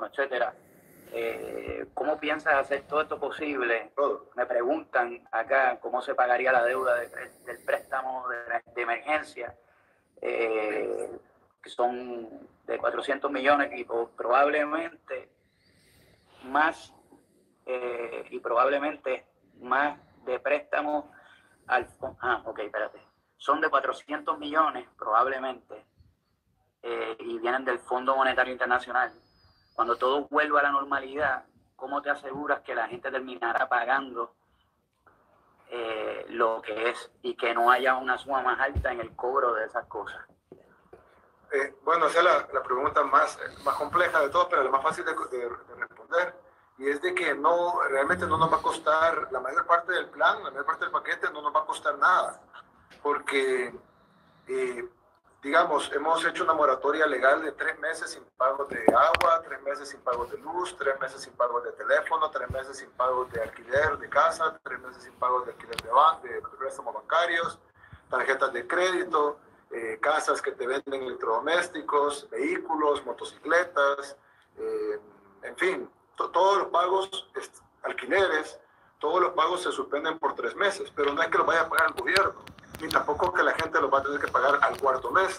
etcétera. ¿Cómo piensas hacer todo esto posible? Me preguntan acá cómo se pagaría la deuda del préstamo de emergencia, que son de 400 millones y probablemente más de préstamos al espérate. Son de 400 millones probablemente y vienen del Fondo Monetario Internacional. Cuando todo vuelva a la normalidad, ¿cómo te aseguras que la gente terminará pagando lo que es y que no haya una suma más alta en el cobro de esas cosas? Bueno, esa es la pregunta más compleja de todo, pero la más fácil de responder. Y es de que realmente no nos va a costar, la mayor parte del plan, la mayor parte del paquete no nos va a costar nada. Porque, digamos, hemos hecho una moratoria legal de 3 meses sin pago de agua, 3 meses sin pago de luz, 3 meses sin pago de teléfono, 3 meses sin pago de alquiler de casa, 3 meses sin pago de alquiler de préstamos bancarios, tarjetas de crédito, casas que te venden electrodomésticos, vehículos, motocicletas, en fin, todos los pagos, alquileres, todos los pagos se suspenden por 3 meses, pero no es que los vaya a pagar el gobierno, ni tampoco que la gente los va a tener que pagar al 4.º mes,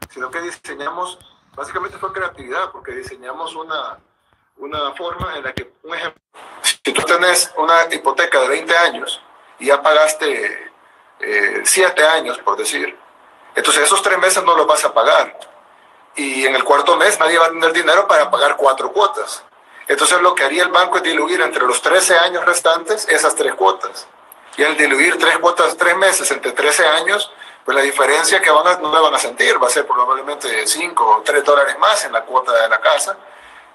sino que diseñamos, básicamente fue creatividad, porque diseñamos una forma en la que, un ejemplo, si tú tenés una hipoteca de 20 años y ya pagaste 7 años, por decir, entonces esos 3 meses no los vas a pagar, y en el 4.º mes nadie va a tener dinero para pagar 4 cuotas. Entonces lo que haría el banco es diluir entre los 13 años restantes esas 3 cuotas. Y al diluir 3 cuotas, 3 meses entre 13 años, pues la diferencia que no le van a sentir va a ser probablemente 5 o 3 dólares más en la cuota de la casa.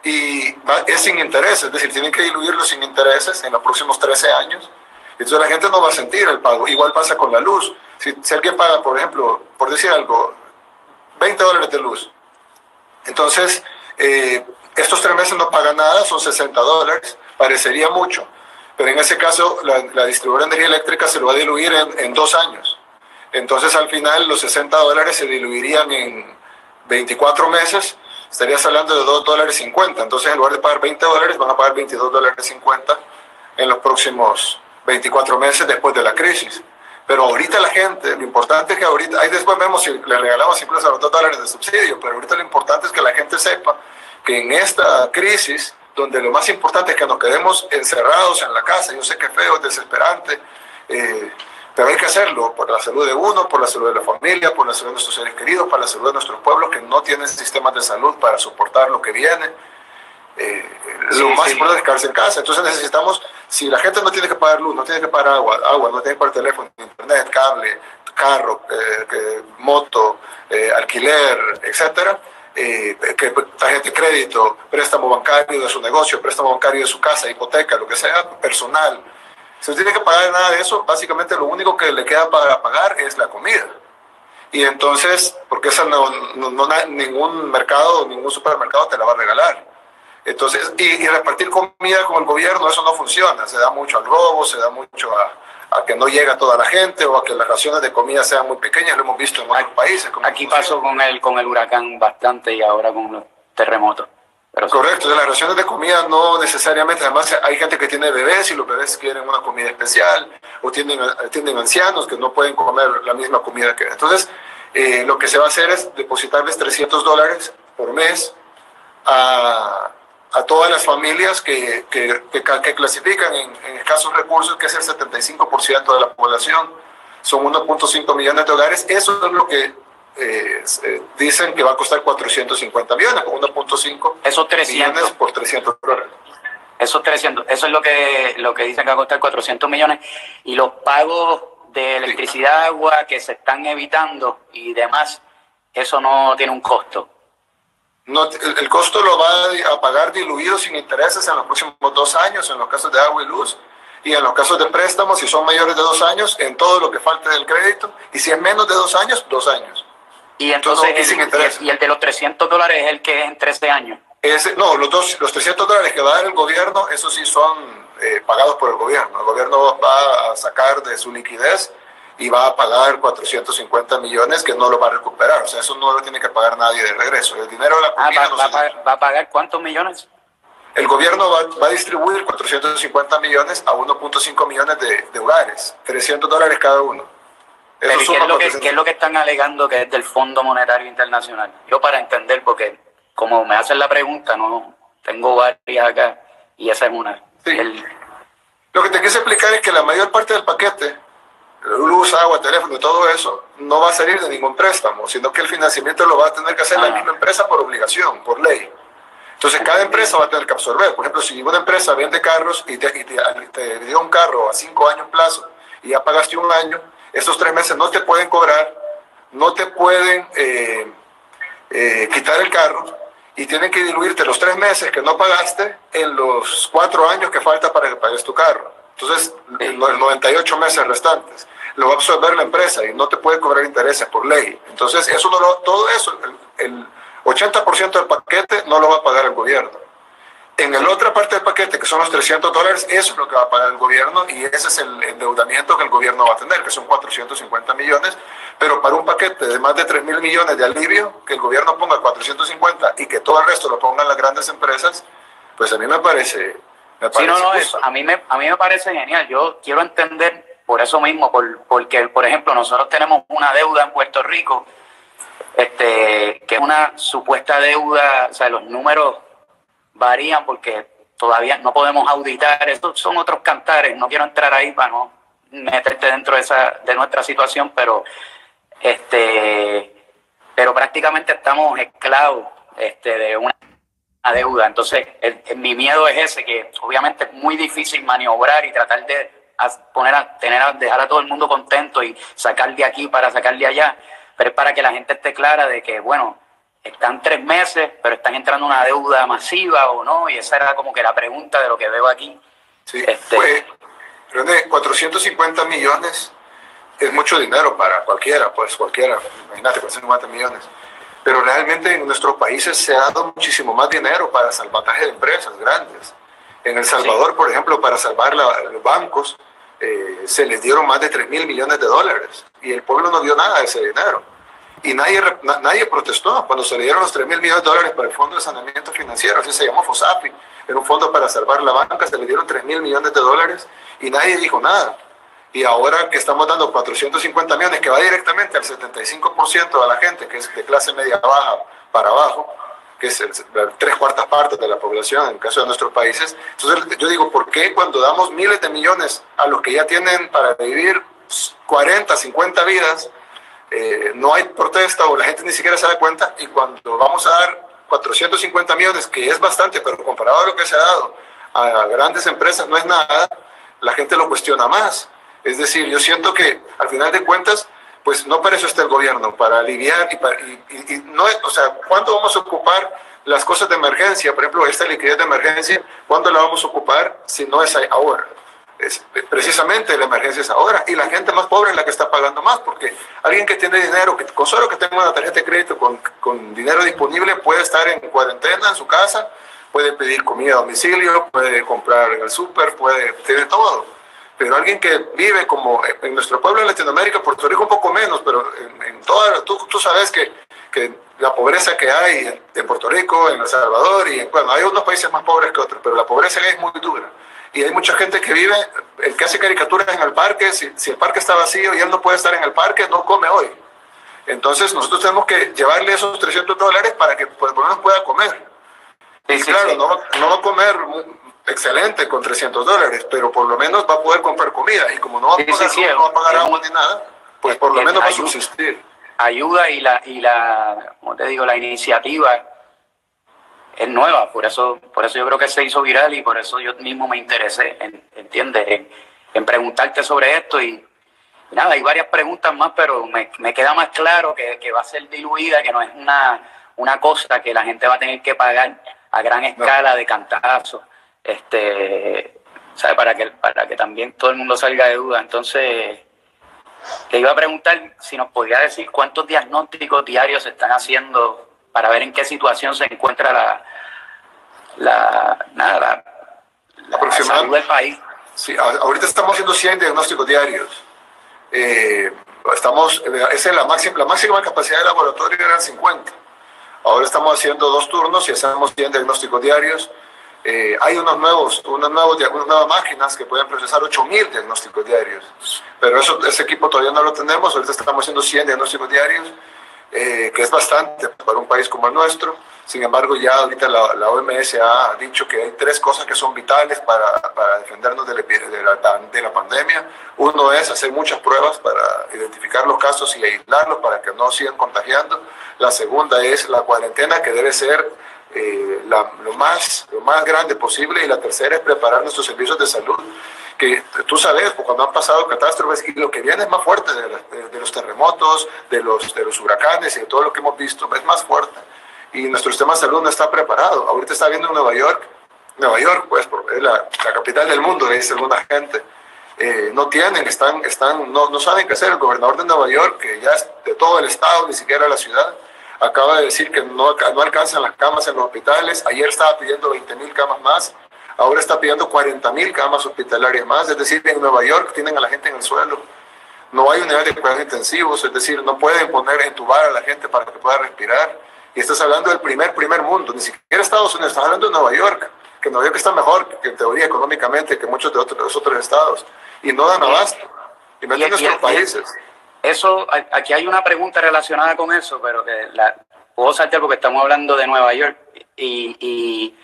Y es sin intereses, es decir, tienen que diluirlo sin intereses en los próximos 13 años. Entonces la gente no va a sentir el pago. Igual pasa con la luz. Si alguien paga, por ejemplo, por decir algo, 20 dólares de luz. Entonces, estos 3 meses no pagan nada, son 60 dólares, parecería mucho, pero en ese caso la distribuidora de energía eléctrica se lo va a diluir en 2 años. Entonces al final los 60 dólares se diluirían en 24 meses, estarías hablando de 2 dólares 50. Entonces en lugar de pagar 20 dólares van a pagar 22 dólares 50 en los próximos 24 meses después de la crisis. Pero ahorita la gente, lo importante es que ahorita, ahí después vemos si le regalamos incluso los 2 dólares de subsidio, pero ahorita lo importante es que la gente sepa que en esta crisis, donde lo más importante es que nos quedemos encerrados en la casa, yo sé que es feo, es desesperante, pero hay que hacerlo por la salud de uno, por la salud de la familia, por la salud de nuestros seres queridos, para la salud de nuestros pueblos que no tienen sistemas de salud para soportar lo que viene. Lo más importante es quedarse en casa. Entonces necesitamos, si la gente no tiene que pagar luz, no tiene que pagar agua, no tiene que pagar teléfono, internet, cable, carro, moto, alquiler, etcétera, que tarjeta de crédito, préstamo bancario de su negocio, préstamo bancario de su casa, hipoteca, lo que sea, personal. Si no tiene que pagar nada de eso, básicamente lo único que le queda para pagar es la comida. Y entonces, porque esa ningún mercado, ningún supermercado te la va a regalar. Entonces, y repartir comida con el gobierno, eso no funciona. Se da mucho al robo, se da mucho a que no llega toda la gente o a que las raciones de comida sean muy pequeñas. Lo hemos visto en otros países. Aquí pasó con el huracán bastante y ahora con los terremotos. Pero correcto, las raciones de comida no necesariamente, además hay gente que tiene bebés y los bebés quieren una comida especial o tienen ancianos que no pueden comer la misma comida que... Entonces, lo que se va a hacer es depositarles 300 dólares por mes a todas las familias que clasifican en escasos recursos, que es el 75% de la población. Son 1.5 millones de hogares. Eso es lo que dicen que va a costar 450 millones, con 1.5 millones por 300 dólares. Eso es lo que dicen que va a costar 400 millones. Y los pagos de electricidad, agua que se están evitando y demás, eso no tiene un costo. No, el costo lo va a pagar diluido sin intereses en los próximos 2 años, en los casos de agua y luz, y en los casos de préstamos, si son mayores de 2 años, en todo lo que falte del crédito, y si es menos de 2 años, 2 años. Y entonces, y el de los 300 dólares es el que es en 13 años. No, los 300 dólares que va a dar el gobierno, esos sí son pagados por el gobierno. El gobierno va a sacar de su liquidez y va a pagar 450 millones que no lo va a recuperar. O sea, eso no lo tiene que pagar nadie de regreso. El dinero de la comida ¿Va a pagar cuántos millones? el gobierno va a distribuir 450 millones a 1.5 millones de hogares, $300 cada uno. Pero ¿qué es lo que están alegando que es del Fondo Monetario Internacional? Yo para entender, porque como me hacen la pregunta, no tengo varias acá y esa es una. Sí. Lo que te quise explicar es que la mayor parte del paquete, luz, agua, teléfono, todo eso, no va a salir de ningún préstamo, sino que el financiamiento lo va a tener que hacer la misma empresa por obligación, por ley. Entonces cada empresa va a tener que absorber. Por ejemplo, si una empresa vende carros y te dio un carro a 5 años plazo y ya pagaste un año, esos 3 meses no te pueden cobrar, no te pueden quitar el carro y tienen que diluirte los 3 meses que no pagaste en los 4 años que falta para que pagues tu carro. Entonces, los 98 meses restantes lo va a absorber la empresa y no te puede cobrar intereses por ley. Entonces, todo eso, el 80% del paquete no lo va a pagar el gobierno. En la otra parte del paquete, que son los $300, eso es lo que va a pagar el gobierno y ese es el endeudamiento que el gobierno va a tener, que son 450 millones, pero para un paquete de más de 3.000 millones de alivio, que el gobierno ponga 450 y que todo el resto lo pongan las grandes empresas, pues a mí me parece sí, no, eso, a mí me parece genial. Yo quiero entender por eso mismo, porque, por ejemplo, nosotros tenemos una deuda en Puerto Rico, que es una supuesta deuda, o sea, los números varían porque todavía no podemos auditar, estos son otros cantares, no quiero entrar ahí para no meterte dentro de nuestra situación, pero prácticamente estamos esclavos de una deuda. Entonces mi miedo es ese, que obviamente es muy difícil maniobrar y tratar de dejar a todo el mundo contento y sacar de aquí para sacar de allá, pero es para que la gente esté clara de que, bueno, están 3 meses, pero están entrando una deuda masiva o no, y esa era como que la pregunta de lo que veo aquí. Sí, pues, René, 450 millones es mucho dinero para cualquiera, imagínate, 450 millones. Pero realmente en nuestros países se ha dado muchísimo más dinero para salvataje de empresas grandes. En El Salvador, por ejemplo, para salvar los bancos, se les dieron más de $3.000 millones y el pueblo no dio nada de ese dinero. Y nadie protestó cuando se le dieron los $3.000 millones para el Fondo de Saneamiento Financiero, así se llamó FOSAFI, era un fondo para salvar la banca, se le dieron $3.000 millones y nadie dijo nada. Y ahora que estamos dando 450 millones, que va directamente al 75% de la gente, que es de clase media baja para abajo, que es 3/4 partes de la población en el caso de nuestros países. Entonces yo digo, ¿por qué cuando damos miles de millones a los que ya tienen para vivir 40, 50 vidas, no hay protesta o la gente ni siquiera se da cuenta, y cuando vamos a dar 450 millones, que es bastante, pero comparado a lo que se ha dado a grandes empresas no es nada, la gente lo cuestiona más? Es decir, yo siento que al final de cuentas, pues no para eso está el gobierno, para aliviar y no, o sea, ¿cuándo vamos a ocupar las cosas de emergencia? Por ejemplo, esta liquidez de emergencia, ¿cuándo la vamos a ocupar si no es ahora? Precisamente la emergencia es ahora, y la gente más pobre es la que está pagando más, porque alguien que tiene dinero, que con solo que tenga una tarjeta de crédito con dinero disponible, puede estar en cuarentena en su casa, puede pedir comida a domicilio, puede comprar en el súper, tiene todo. Pero alguien que vive como en nuestro pueblo en Latinoamérica, Puerto Rico un poco menos, pero en toda, tú sabes que la pobreza que hay en Puerto Rico, en El Salvador, y bueno, hay unos países más pobres que otros, pero la pobreza es muy dura. Y hay mucha gente que vive, el que hace caricaturas en el parque, si el parque está vacío y él no puede estar en el parque, no come hoy. Entonces nosotros tenemos que llevarle esos $300 para que por lo menos pueda comer. Y claro, no va a comer excelente con $300, pero por lo menos va a poder comprar comida. Y como no va a pagar, no va a pagar agua ni nada, pues por lo menos va a subsistir. Ayuda como te digo, la iniciativa es nueva, por eso yo creo que se hizo viral y por eso yo mismo me interesé, ¿entiendes? En preguntarte sobre esto y nada, hay varias preguntas más, pero me queda más claro que va a ser diluida, que no es una cosa que la gente va a tener que pagar a gran escala de cantazo, ¿sabes? Para que también todo el mundo salga de duda. Entonces, te iba a preguntar si nos podía decir cuántos diagnósticos diarios se están haciendo para ver en qué situación se encuentra la salud del país. Sí, ahorita estamos haciendo 100 diagnósticos diarios. Esa es la máxima capacidad de laboratorio eran 50. Ahora estamos haciendo 2 turnos y hacemos 100 diagnósticos diarios. Hay unas nuevas máquinas que pueden procesar 8.000 diagnósticos diarios, pero ese equipo todavía no lo tenemos. Ahorita estamos haciendo 100 diagnósticos diarios, que es bastante para un país como el nuestro. Sin embargo, ya ahorita la OMS ha dicho que hay 3 cosas que son vitales para defendernos de la pandemia. Uno es hacer muchas pruebas para identificar los casos y aislarlos para que no sigan contagiando. La segunda es la cuarentena, que debe ser lo más grande posible. Y la tercera es preparar nuestros servicios de salud, que tú sabes, cuando han pasado catástrofes, y lo que viene es más fuerte de los terremotos, de los huracanes y de todo lo que hemos visto, es más fuerte. Y nuestro sistema de salud no está preparado. Ahorita está viendo en Nueva York, pues, es la capital del mundo, le dice alguna gente. No saben qué hacer. El gobernador de Nueva York, que ya es de todo el estado, ni siquiera la ciudad, acaba de decir que no alcanzan las camas en los hospitales. Ayer estaba pidiendo 20.000 camas más, ahora está pidiendo 40.000 camas hospitalarias más. Es decir, en Nueva York tienen a la gente en el suelo. No hay unidades de cuidados intensivos, es decir, no pueden entubar a la gente para que pueda respirar. Y estás hablando del primer mundo, ni siquiera Estados Unidos, estás hablando de Nueva York, que Nueva York está mejor, que en teoría económicamente, que muchos de los otros estados, y no dan abasto, y no en nuestros países. Eso, aquí hay una pregunta relacionada con eso, pero que puedo saltar porque estamos hablando de Nueva York, y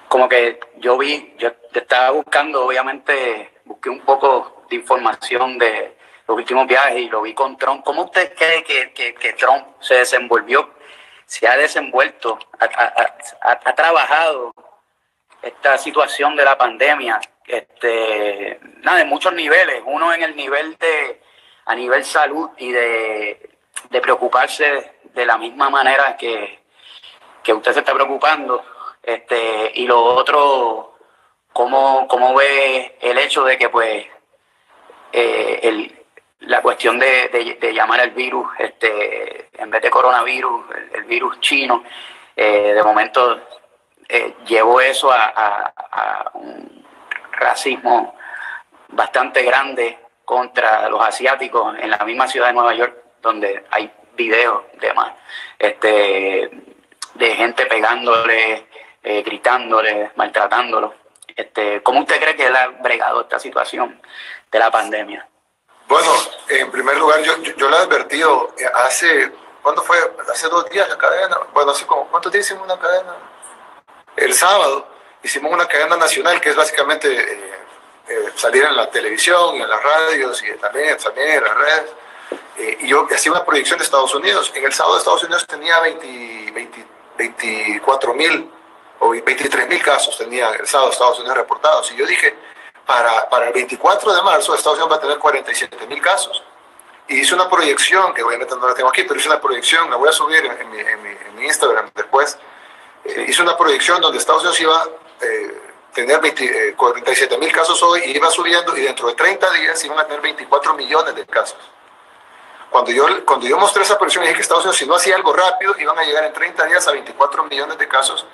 como que yo estaba buscando, obviamente, busqué un poco de información de los últimos viajes y lo vi con Trump. ¿Cómo usted cree que Trump se ha desenvuelto, ha trabajado esta situación de la pandemia, en muchos niveles? Uno en el nivel a nivel salud y de preocuparse de la misma manera que usted se está preocupando, y lo otro, cómo ve el hecho de que pues la cuestión de llamar al virus, en vez de coronavirus, el virus chino, de momento llevó eso a un racismo bastante grande contra los asiáticos en la misma ciudad de Nueva York, donde hay videos de gente pegándole, gritándole, maltratándolo. ¿Cómo usted cree que él ha bregado esta situación de la pandemia? Bueno, en primer lugar, yo le he advertido ¿cuándo fue? Hace 2 días la cadena. Bueno, así como, ¿cuántos días hicimos una cadena? El sábado hicimos una cadena nacional, que es básicamente salir en la televisión, en las radios y también en las redes. Y yo hacía una proyección de Estados Unidos. En el sábado Estados Unidos tenía 24.000 o 23.000 casos tenía el sábado Estados Unidos reportados. Y yo dije, para el 24 de marzo Estados Unidos va a tener 47.000 casos. Y hice una proyección, que obviamente no la tengo aquí, pero hice una proyección, la voy a subir en mi Instagram después. Hice una proyección donde Estados Unidos iba a tener 47.000 casos hoy, y iba subiendo, y dentro de 30 días iban a tener 24 millones de casos. Cuando yo mostré esa proyección, dije que Estados Unidos, si no hacía algo rápido, iban a llegar en 30 días a 24 millones de casos.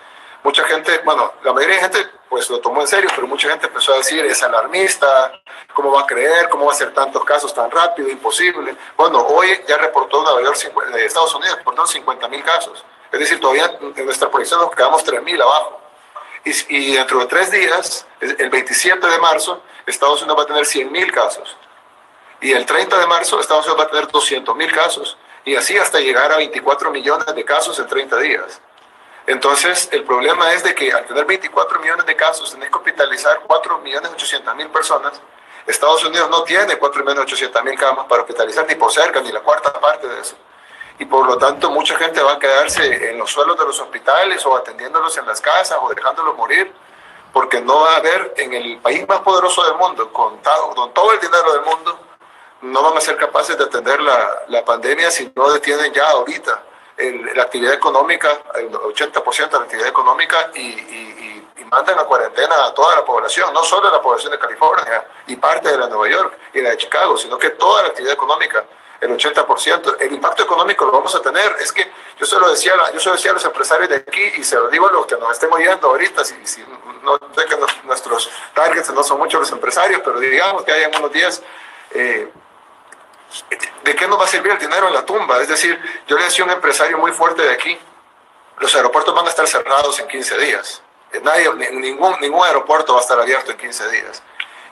Mucha gente, bueno, la mayoría de gente pues lo tomó en serio, pero mucha gente empezó a decir, es alarmista, ¿cómo va a creer? ¿Cómo va a ser tantos casos tan rápido? Imposible. Bueno, hoy ya reportó Nueva York, Estados Unidos reportó 50.000 casos. Es decir, todavía en nuestra proyección nos quedamos 3.000 abajo. Y dentro de 3 días, el 27 de marzo, Estados Unidos va a tener 100.000 casos. Y el 30 de marzo, Estados Unidos va a tener 200.000 casos. Y así hasta llegar a 24 millones de casos en 30 días. Entonces, el problema es de que al tener 24 millones de casos, tenés que hospitalizar 4.800.000 personas. Estados Unidos no tiene 4.800.000 camas para hospitalizar, ni por cerca, ni la cuarta parte de eso. Y por lo tanto, mucha gente va a quedarse en los suelos de los hospitales, o atendiéndolos en las casas, o dejándolos morir, porque no va a haber, en el país más poderoso del mundo, con todo el dinero del mundo, no van a ser capaces de atender la pandemia si no detienen ya ahorita la actividad económica, el 80% de la actividad económica, y mandan a cuarentena a toda la población, no solo la población de California y parte de la de Nueva York y la de Chicago, sino que toda la actividad económica, el 80%. El impacto económico lo vamos a tener. Es que yo se lo decía a los empresarios de aquí, y se lo digo a los que nos estén oyendo ahorita, si no sé que nuestros targets no son muchos los empresarios, pero digamos que hay en unos días, ¿de qué nos va a servir el dinero en la tumba? Es decir, yo le decía a un empresario muy fuerte de aquí, los aeropuertos van a estar cerrados en 15 días. Ningún aeropuerto va a estar abierto en 15 días.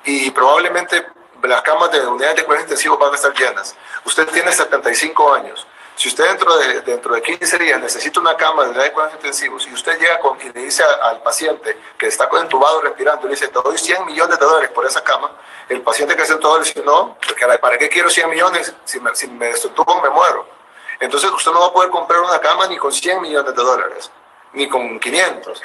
Y probablemente las camas de unidades de cuidados intensivos van a estar llenas. Usted tiene 75 años. Si usted dentro de 15 días necesita una cama de unidad de cuidados intensivos y usted llega y le dice al paciente que está entubado respirando, le dice, te doy $100 millones por esa cama, el paciente que está entubado le dice, no, ¿para qué quiero 100 millones? Si me desentubo me muero. Entonces usted no va a poder comprar una cama ni con $100 millones, ni con 500.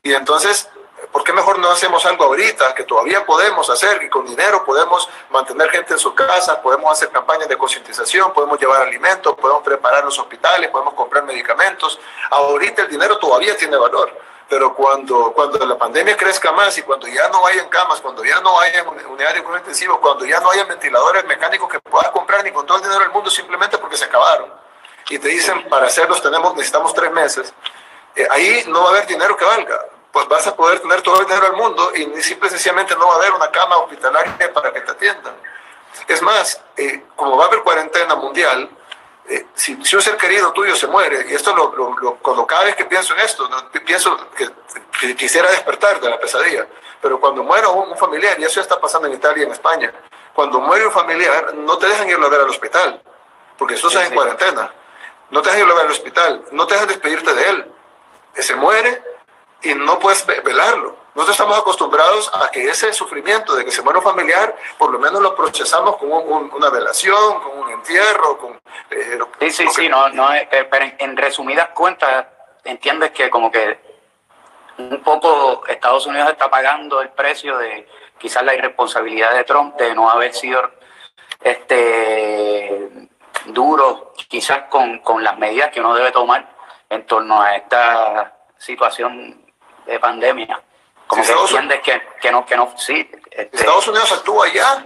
Y entonces, ¿por qué mejor no hacemos algo ahorita que todavía podemos hacer y con dinero podemos mantener gente en su casa, podemos hacer campañas de concientización, podemos llevar alimentos, podemos preparar los hospitales, podemos comprar medicamentos? Ahorita el dinero todavía tiene valor, pero cuando la pandemia crezca más y cuando ya no hayan camas, cuando ya no hayan unidades de cuidados intensivos, cuando ya no hayan ventiladores mecánicos que puedas comprar ni con todo el dinero del mundo simplemente porque se acabaron y te dicen para hacerlos necesitamos 3 meses, ahí no va a haber dinero que valga. Pues vas a poder tener todo el dinero del mundo y simple y sencillamente no va a haber una cama hospitalaria para que te atiendan. Es más, como va a haber cuarentena mundial, si un ser querido tuyo se muere, y esto cuando cada vez que pienso en esto, pienso que quisiera despertar de la pesadilla, pero cuando muere un familiar, y eso ya está pasando en Italia y en España, cuando muere un familiar, no te dejan irlo a ver al hospital, porque tú estás en cuarentena, no te dejan irlo a ver al hospital, no te dejan despedirte de él, se muere, y no puedes velarlo. Nosotros estamos acostumbrados a que ese sufrimiento de que se muere un familiar, por lo menos lo procesamos con una velación, con un entierro, con... pero en resumidas cuentas, entiendes que como que un poco Estados Unidos está pagando el precio de quizás la irresponsabilidad de Trump de no haber sido duro quizás con las medidas que uno debe tomar en torno a esta situación de pandemia. Como que entiendes que no, sí. Estados Unidos actúa ya,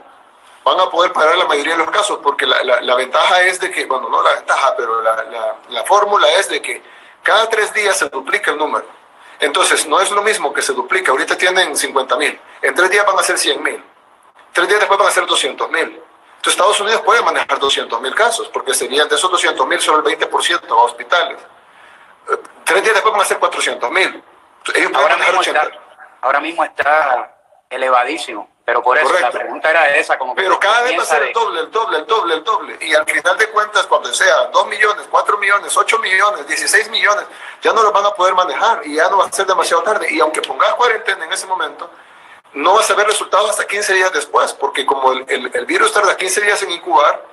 van a poder parar la mayoría de los casos, porque la ventaja es de que, bueno, no la ventaja, pero la fórmula es de que cada 3 días se duplica el número. Entonces, no es lo mismo que se duplica, ahorita tienen 50,000, en 3 días van a ser 100,000, 3 días después van a ser 200,000. Entonces, Estados Unidos puede manejar 200,000 casos, porque serían de esos 200,000 solo el 20% a hospitales. 3 días después van a ser 400,000. Ellos ahora mismo está elevadísimo, pero por eso correcto. La pregunta era esa, como que pero cada vez va a ser el doble, y al final de cuentas, cuando sea 2 millones, 4 millones, 8 millones, 16 millones, ya no los van a poder manejar y ya no va a ser demasiado tarde, y aunque pongas cuarentena en ese momento, no vas a ver resultados hasta 15 días después, porque como el virus tarda 15 días en incubar,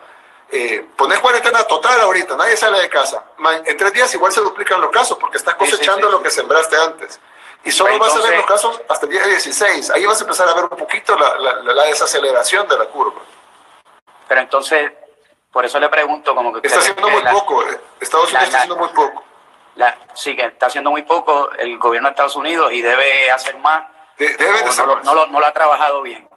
pones cuarentena total ahorita, nadie sale de casa. En 3 días igual se duplican los casos porque estás cosechando lo que sembraste antes. Y solo vas a ver los casos hasta el día 16. Ahí vas a empezar a ver un poquito la desaceleración de la curva. Pero entonces, por eso le pregunto como que... Está haciendo muy poco. Estados Unidos está haciendo muy poco. Sí, que está haciendo muy poco el gobierno de Estados Unidos y debe hacer más. No lo ha trabajado bien.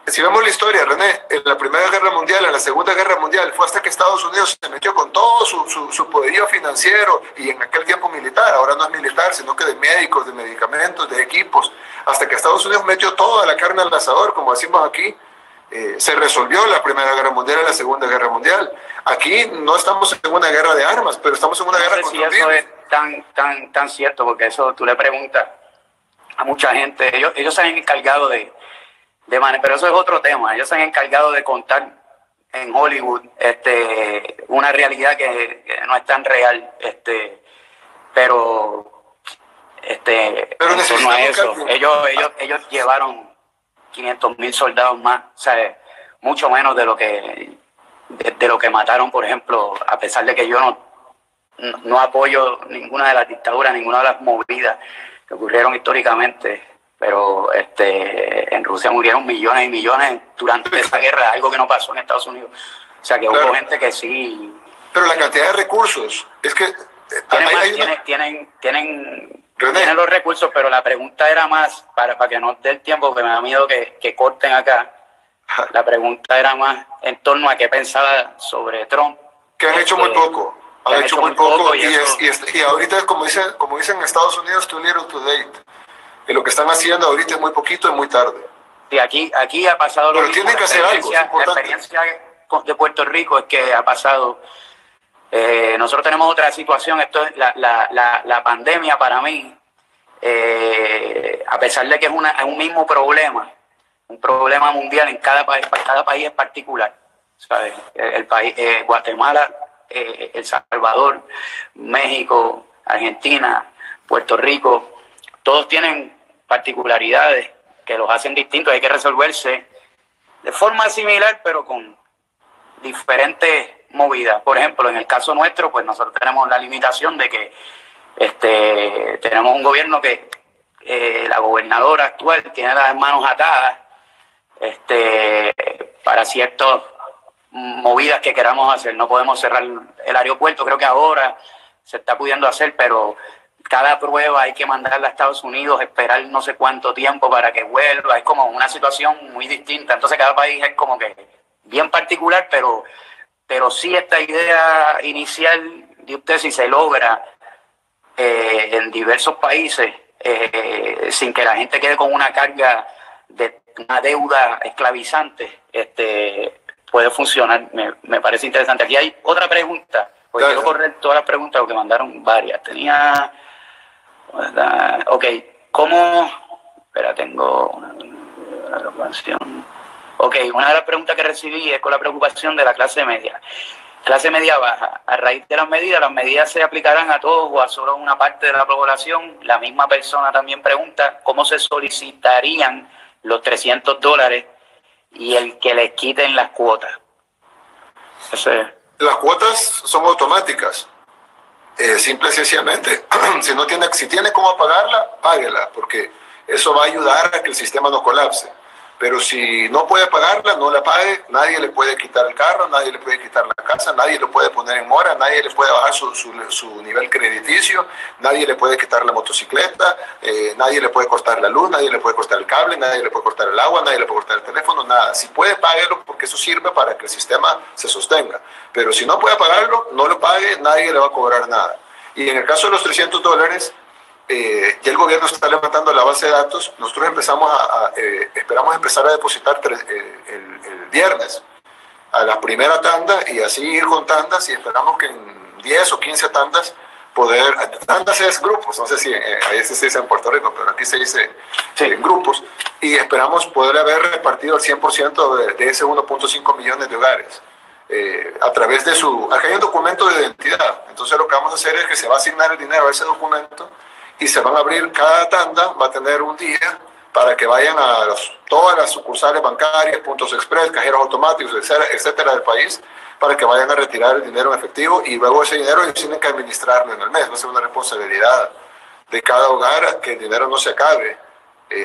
Si vemos la historia, René, en la Primera Guerra Mundial, en la Segunda Guerra Mundial, fue hasta que Estados Unidos se metió con todo su poderío financiero y en aquel tiempo militar, ahora no es militar, sino que de médicos, de medicamentos, de equipos, hasta que Estados Unidos metió toda la carne al asador, como decimos aquí, se resolvió la Primera Guerra Mundial y la Segunda Guerra Mundial. Aquí no estamos en una guerra de armas, pero estamos en una guerra contra el virus. No sé si eso es tan cierto, porque eso tú le preguntas a mucha gente, ellos se han encargado pero eso es otro tema. Ellos se han encargado de contar en Hollywood una realidad que no es tan real, pero en torno a eso, ellos llevaron 500,000 soldados más, o sea, mucho menos de lo que mataron, por ejemplo, a pesar de que yo no apoyo ninguna de las dictaduras, ninguna de las movidas que ocurrieron históricamente. Pero en Rusia murieron millones y millones durante esa guerra, algo que no pasó en Estados Unidos. O sea, que hubo gente que sí... Pero la cantidad de recursos, es que... Tienen los recursos, pero la pregunta era más, para que no dé el tiempo, porque me da miedo que corten acá, la pregunta era más en torno a qué pensaba sobre Trump. Que han hecho muy poco. Han hecho muy poco y ahorita, como dicen en Estados Unidos, too little too late. Y lo que están haciendo ahorita es muy poquito y muy tarde. Sí, aquí ha pasado lo mismo. Pero tienen que hacer algo, es importante. La experiencia de Puerto Rico es que ha pasado... nosotros tenemos otra situación. Esto es la pandemia para mí a pesar de que es un mismo problema, un problema mundial en cada país es particular, ¿sabes? El país, Guatemala, El Salvador, México, Argentina, Puerto Rico, todos tienen particularidades que los hacen distintos. Hay que resolverse de forma similar, pero con diferentes movidas. Por ejemplo, en el caso nuestro, pues nosotros tenemos la limitación de que tenemos un gobierno que la gobernadora actual tiene las manos atadas para ciertas movidas que queramos hacer. No podemos cerrar el aeropuerto, creo que ahora se está pudiendo hacer, pero cada prueba hay que mandarla a Estados Unidos, esperar no sé cuánto tiempo para que vuelva. Es como una situación muy distinta. Entonces cada país es como que bien particular, pero sí esta idea inicial de usted, si se logra en diversos países, sin que la gente quede con una carga de una deuda esclavizante, puede funcionar. Me parece interesante. Aquí hay otra pregunta, porque quiero correr todas las preguntas porque mandaron varias. Tenía... Ok, ¿cómo? Espera, tengo una preocupación. Ok, una de las preguntas que recibí es con la preocupación de la clase media. Clase media baja. A raíz de las medidas se aplicarán a todos o a solo una parte de la población. La misma persona también pregunta cómo se solicitarían los $300 y el que les quiten las cuotas. Las cuotas son automáticas. Simple y sencillamente, si tiene cómo pagarla, páguela, porque eso va a ayudar a que el sistema no colapse. Pero si no puede pagarla, no la pague. Nadie le puede quitar el carro, nadie le puede quitar la casa, nadie lo puede poner en mora, nadie le puede bajar su nivel crediticio, nadie le puede quitar la motocicleta, nadie le puede cortar la luz, nadie le puede cortar el cable, nadie le puede cortar el agua, nadie le puede cortar el teléfono, nada. Si puede, páguelo, porque eso sirve para que el sistema se sostenga. Pero si no puede pagarlo, no lo pague, nadie le va a cobrar nada. Y en el caso de los $300, ya el gobierno está levantando la base de datos. Nosotros esperamos empezar a depositar el viernes a la primera tanda y así ir con tandas, y esperamos que en 10 o 15 tandas tandas es grupos, no sé si ahí se dice en Puerto Rico, pero aquí se dice en grupos, y esperamos poder haber repartido el 100% de ese 1.5 millones de hogares. A través de acá hay un documento de identidad. Entonces lo que vamos a hacer es que se va a asignar el dinero a ese documento y se van a abrir, cada tanda va a tener un día para que vayan a todas las sucursales bancarias, puntos express, cajeros automáticos, etcétera del país, para que vayan a retirar el dinero en efectivo, y luego ese dinero ellos tienen que administrarlo en el mes. Va a ser una responsabilidad de cada hogar que el dinero no se acabe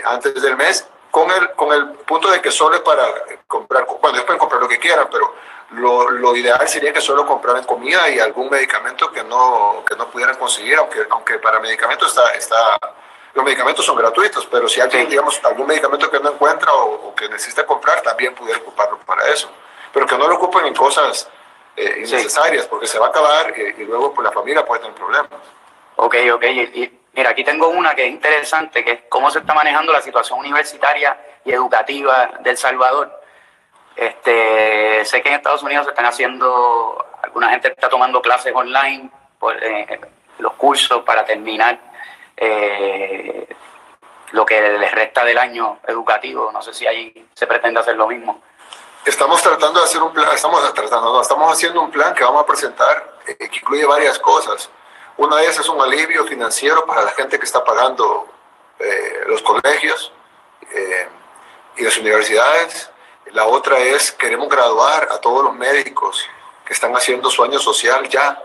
antes del mes, con el punto de que solo es para comprar. Bueno, ellos pueden comprar lo que quieran, pero lo ideal sería que solo compraran comida y algún medicamento que no pudieran conseguir, aunque para medicamentos los medicamentos son gratuitos, pero si alguien, digamos, algún medicamento que no encuentra o que necesita comprar, también pudiera ocuparlo para eso. Pero que no lo ocupen en cosas innecesarias, porque se va a acabar y luego pues la familia puede tener problemas. Ok. Y mira, aquí tengo una que es interesante, que es cómo se está manejando la situación universitaria y educativa de El Salvador. Sé que en Estados Unidos se están haciendo, alguna gente está tomando clases online, los cursos para terminar lo que les resta del año educativo. No sé si ahí se pretende hacer lo mismo. Estamos tratando de hacer un plan, estamos haciendo un plan que vamos a presentar, que incluye varias cosas. Una de esas es un alivio financiero para la gente que está pagando los colegios y las universidades. La otra es, queremos graduar a todos los médicos que están haciendo su año social ya,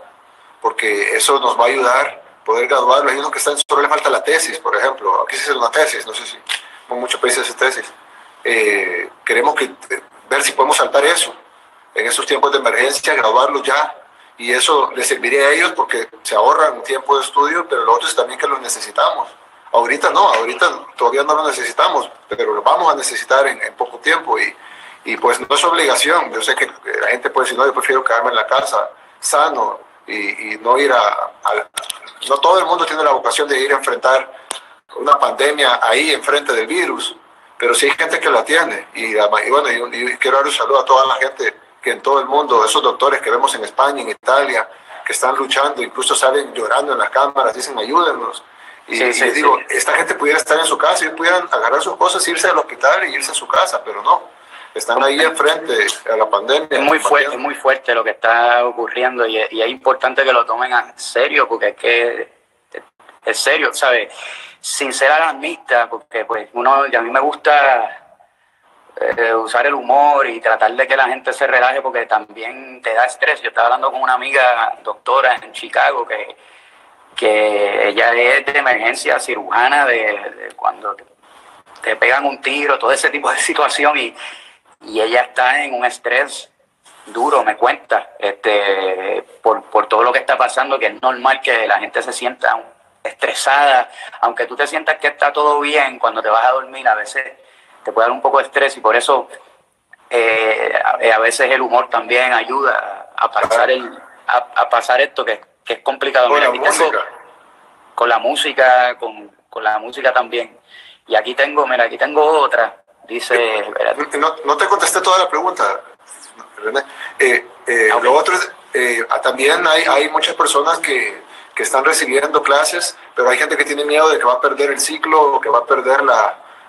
porque eso nos va a ayudar a poder graduarlos. Hay unos que solo le falta la tesis, por ejemplo. Aquí se hace una tesis, no sé si en muchos países es tesis. Queremos ver si podemos saltar eso en esos tiempos de emergencia, graduarlos ya, y eso les serviría a ellos porque se ahorran un tiempo de estudio, pero lo otro es también que los necesitamos. Ahorita no, ahorita todavía no lo necesitamos, pero lo vamos a necesitar en poco tiempo, y pues no es obligación. Yo sé que la gente puede decir, no, yo prefiero quedarme en la casa sano y no ir no todo el mundo tiene la vocación de ir a enfrentar una pandemia ahí enfrente del virus, pero sí hay gente que la tiene, y bueno, y quiero dar un saludo a toda la gente que en todo el mundo, esos doctores que vemos en España, en Italia, que están luchando, incluso salen llorando en las cámaras, dicen ayúdennos, Y yo digo, esta gente pudiera estar en su casa y pudieran agarrar sus cosas, irse al hospital y irse a su casa, pero no. Están ahí enfrente a la pandemia. Es muy fuerte lo que está ocurriendo y es importante que lo tomen en serio, porque es que es serio, ¿sabes? Sin ser alarmista, porque pues a mí me gusta usar el humor y tratar de que la gente se relaje, porque también te da estrés. Yo estaba hablando con una amiga doctora en Chicago que ella es de emergencia cirujana de cuando te pegan un tiro, todo ese tipo de situación, y ella está en un estrés duro, me cuenta, por todo lo que está pasando, que es normal que la gente se sienta estresada, aunque tú te sientas que está todo bien, cuando te vas a dormir a veces te puede dar un poco de estrés, y por eso a veces el humor también ayuda a pasar esto que es complicado. Con la música. Con la música también. Y aquí tengo otra. Dice... No te contesté toda la pregunta, René. Okay. Lo otro es, también hay muchas personas que están recibiendo clases, pero hay gente que tiene miedo de que va a perder el ciclo o que va a perder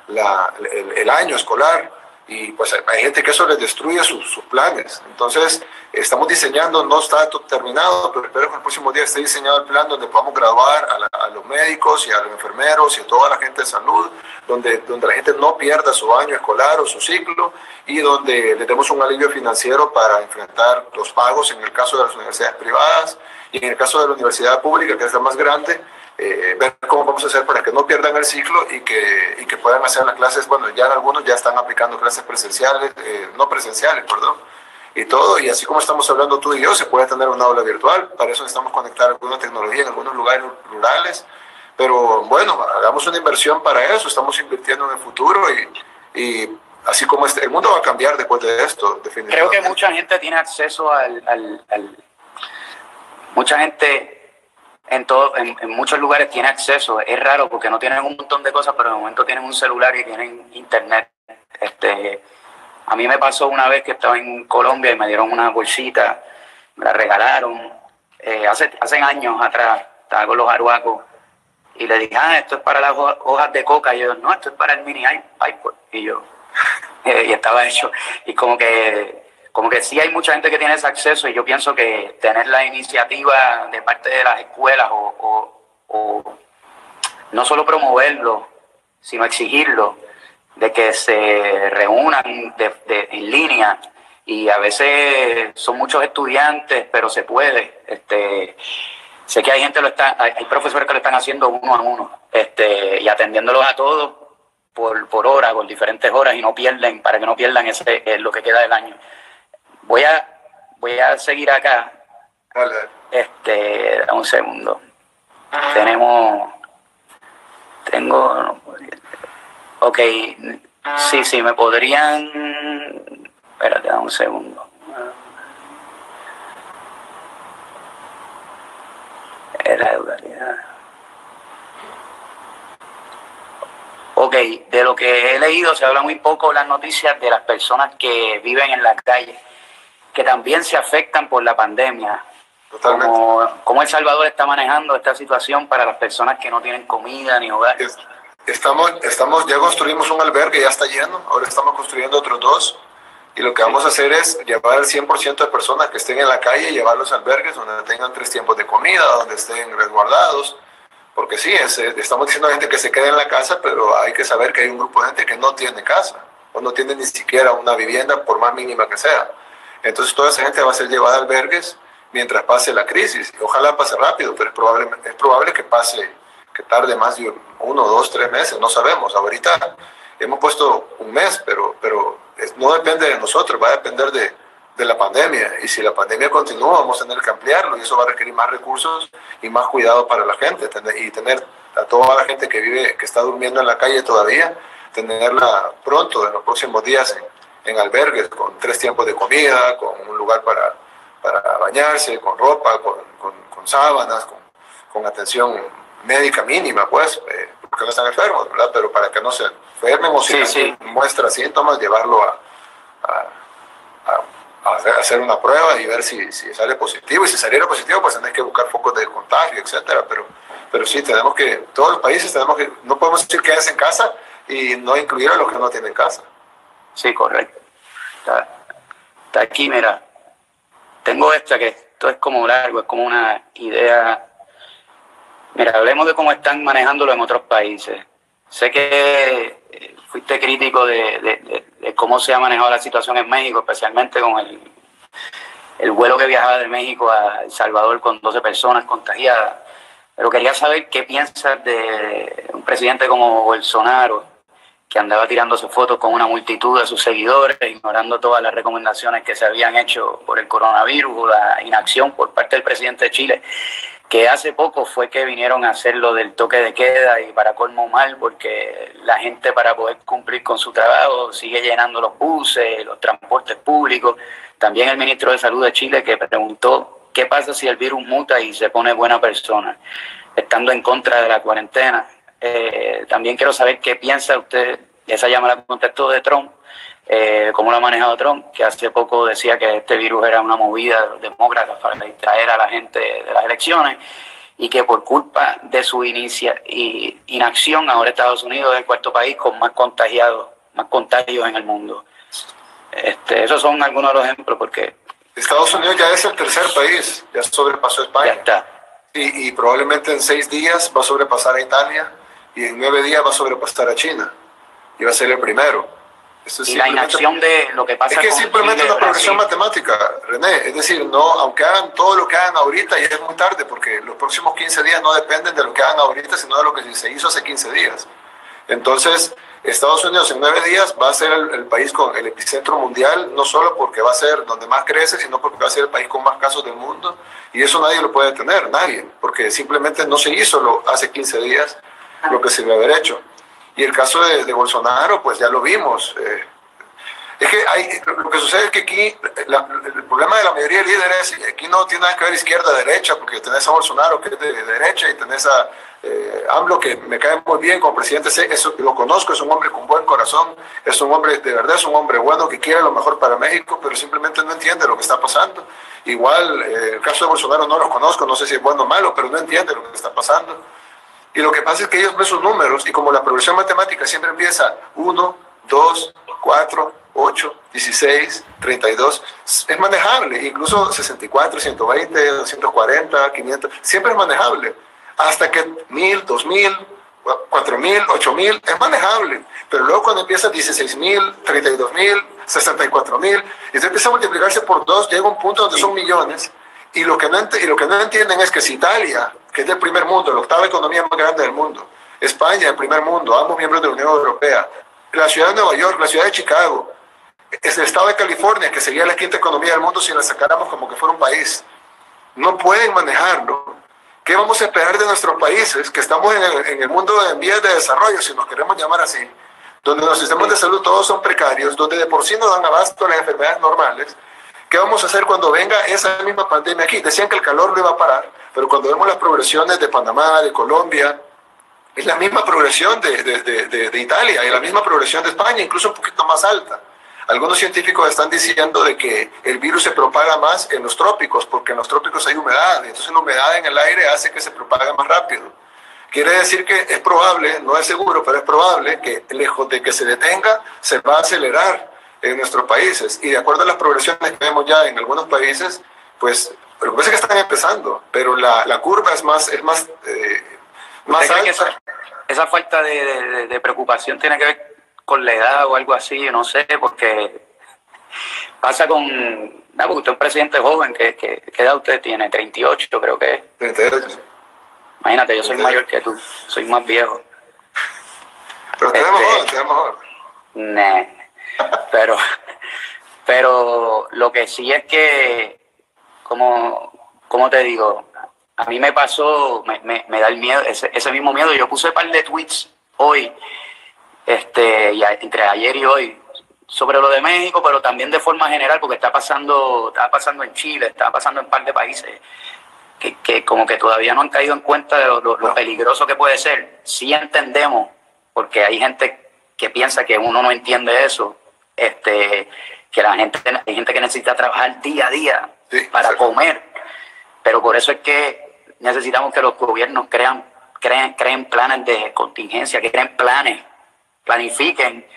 el año escolar, y pues hay gente que eso les destruye sus planes. Entonces estamos diseñando, no está terminado, pero espero que el próximo día esté diseñado el plan donde podamos graduar a los médicos y a los enfermeros y a toda la gente de salud, donde la gente no pierda su año escolar o su ciclo, y donde le demos un alivio financiero para enfrentar los pagos en el caso de las universidades privadas, y en el caso de la universidad pública, que es la más grande, ver cómo vamos a hacer para que no pierdan el ciclo y que puedan hacer las clases. Bueno, ya algunos ya están aplicando clases presenciales, no presenciales, perdón, y todo, y así como estamos hablando tú y yo, se puede tener una aula virtual. Para eso necesitamos conectar alguna tecnología en algunos lugares rurales, pero bueno, hagamos una inversión para eso. Estamos invirtiendo en el futuro, y así como el mundo va a cambiar después de esto, definitivamente. Creo que mucha gente tiene acceso mucha gente en muchos lugares tiene acceso. Es raro porque no tienen un montón de cosas, pero de momento tienen un celular y tienen internet. A mí me pasó una vez que estaba en Colombia y me dieron una bolsita, me la regalaron, hace años atrás, estaba con los arhuacos, y le dije, esto es para las hojas de coca, y yo, no, esto es para el mini iPod, y yo, y estaba hecho, y como que sí hay mucha gente que tiene ese acceso, y yo pienso que tener la iniciativa de parte de las escuelas o no solo promoverlo, sino exigirlo, de que se reúnan en línea, y a veces son muchos estudiantes, pero se puede. Sé que hay profesores que lo están haciendo uno a uno, y atendiéndolos a todos por hora, por diferentes horas, y para que no pierdan lo que queda del año. Voy a seguir acá. Dale. Un segundo. Ok, sí, me podrían... Espérate, un segundo. La educación. Ok, de lo que he leído se habla muy poco en las noticias de las personas que viven en la calle, que también se afectan por la pandemia. Totalmente. ¿Cómo El Salvador está manejando esta situación para las personas que no tienen comida ni hogar? Ya construimos un albergue, ya está lleno. Ahora estamos construyendo otros 2, y lo que vamos a hacer es llevar al 100% de personas que estén en la calle, llevarlos a albergues donde tengan 3 tiempos de comida, donde estén resguardados, porque sí, estamos diciendo a gente que se quede en la casa, pero hay que saber que hay un grupo de gente que no tiene casa, o no tiene ni siquiera una vivienda, por más mínima que sea. Entonces toda esa gente va a ser llevada a albergues mientras pase la crisis. Ojalá pase rápido, pero es probable que tarde más de 1, 2, 3 meses, no sabemos. Ahorita hemos puesto un mes, pero no depende de nosotros, va a depender de la pandemia, y si la pandemia continúa vamos a tener que ampliarlo, y eso va a requerir más recursos y más cuidado para la gente, y tener a toda la gente que está durmiendo en la calle todavía, tenerla pronto, en los próximos días, en albergues, con 3 tiempos de comida, con un lugar para bañarse, con ropa, con sábanas, con atención médica mínima, pues, porque no están enfermos, ¿verdad? Pero para que no se enfermen, o si muestra síntomas, llevarlo a hacer una prueba y ver si sale positivo, y si saliera positivo, pues tenés que buscar focos de contagio, etcétera, pero pero sí, todos los países no podemos decir quédense en casa y no incluir a los que no tienen casa. Sí, correcto. Está aquí, mira. Tengo que esto es como largo, es como una idea. Mira, hablemos de cómo están manejándolo en otros países. Sé que fuiste crítico de cómo se ha manejado la situación en México, especialmente con el vuelo que viajaba de México a El Salvador con 12 personas contagiadas. Pero quería saber qué piensas de un presidente como Bolsonaro, que andaba tirándose fotos con una multitud de sus seguidores, ignorando todas las recomendaciones que se habían hecho por el coronavirus, la inacción por parte del presidente de Chile, que hace poco fue que vinieron a hacer lo del toque de queda y para colmo mal, porque la gente para poder cumplir con su trabajo sigue llenando los buses, los transportes públicos. También el ministro de Salud de Chile que preguntó qué pasa si el virus muta y se pone buena persona, estando en contra de la cuarentena. También quiero saber qué piensa usted, esa llamada la contestó de Trump, cómo lo ha manejado Trump, que hace poco decía que este virus era una movida de los demócratas para distraer a la gente de las elecciones y que por culpa de su inacción ahora Estados Unidos es el cuarto país con más contagios en el mundo. Esos son algunos de los ejemplos porque Estados Unidos ya es el tercer país, ya sobrepasó a España. Ya está. Y probablemente en 6 días va a sobrepasar a Italia y en 9 días va a sobrepasar a China y va a ser el primero. Y la inacción de lo que pasa es que es simplemente una progresión matemática, René. Es decir, no, aunque hagan todo lo que hagan ahorita, ya es muy tarde, porque los próximos 15 días no dependen de lo que hagan ahorita, sino de lo que se hizo hace 15 días. Entonces, Estados Unidos en 9 días va a ser el país con el epicentro mundial, no solo porque va a ser donde más crece, sino porque va a ser el país con más casos del mundo. Y eso nadie lo puede detener, nadie, porque simplemente no se hizo hace 15 días lo que se debe haber hecho. Y el caso de Bolsonaro, pues ya lo vimos. Es que lo que sucede es que aquí el problema de la mayoría de líderes, aquí no tiene nada que ver izquierda-derecha, porque tenés a Bolsonaro que es de derecha y tenés a AMLO que me cae muy bien como presidente, eso lo conozco, es un hombre con buen corazón, es un hombre de verdad, es un hombre bueno que quiere lo mejor para México, pero simplemente no entiende lo que está pasando. Igual, el caso de Bolsonaro no lo conozco, no sé si es bueno o malo, pero no entiende lo que está pasando. Y lo que pasa es que ellos ven sus números y como la progresión matemática siempre empieza 1, 2, 4, 8, 16, 32, es manejable, incluso 64, 120, 240, 500, siempre es manejable, hasta que 1000, 2000, 4000, 8000, es manejable, pero luego cuando empieza 16000, 32000, 64000, y entonces empieza a multiplicarse por 2, llega un punto donde son millones, y lo que no entienden es que si Italia, que es del primer mundo, la octava economía más grande del mundo, España, el primer mundo, ambos miembros de la Unión Europea, la ciudad de Nueva York, la ciudad de Chicago, es el estado de California, que sería la quinta economía del mundo si la sacáramos como que fuera un país, no pueden manejarlo. ¿Qué vamos a esperar de nuestros países, que estamos en el mundo en vías de desarrollo, si nos queremos llamar así, donde los sistemas de salud todos son precarios, donde de por sí no dan abasto a las enfermedades normales? ¿Qué vamos a hacer cuando venga esa misma pandemia aquí? Decían que el calor lo iba a parar, pero cuando vemos las progresiones de Panamá, de Colombia, es la misma progresión de Italia y la misma progresión de España, incluso un poquito más alta. Algunos científicos están diciendo de que el virus se propaga más en los trópicos, porque en los trópicos hay humedad, y entonces la humedad en el aire hace que se propague más rápido. Quiere decir que es probable, no es seguro, pero es probable que lejos de que se detenga, se va a acelerar en nuestros países. Y de acuerdo a las progresiones que vemos ya en algunos países, pues lo que pasa es que están empezando, pero la curva es más alta. Esa falta de preocupación tiene que ver con la edad o algo así, yo no sé, porque pasa porque usted es un presidente joven, ¿qué edad usted tiene? 38 creo que es. 38. Imagínate, yo soy mayor que tú, soy más viejo. Pero tenemos mejor. Nah. Pero lo que sí es que, como te digo, a mí me pasó, me da el miedo, ese mismo miedo. Yo puse un par de tweets hoy, entre ayer y hoy, sobre lo de México, pero también de forma general, porque estaba pasando en Chile, estaba pasando en un par de países que como que todavía no han caído en cuenta de lo peligroso que puede ser. Sí entendemos, porque hay gente que piensa que uno no entiende eso, que hay gente que necesita trabajar día a día para comer, pero por eso es que necesitamos que los gobiernos crean creen planes de contingencia, que creen planes, planifiquen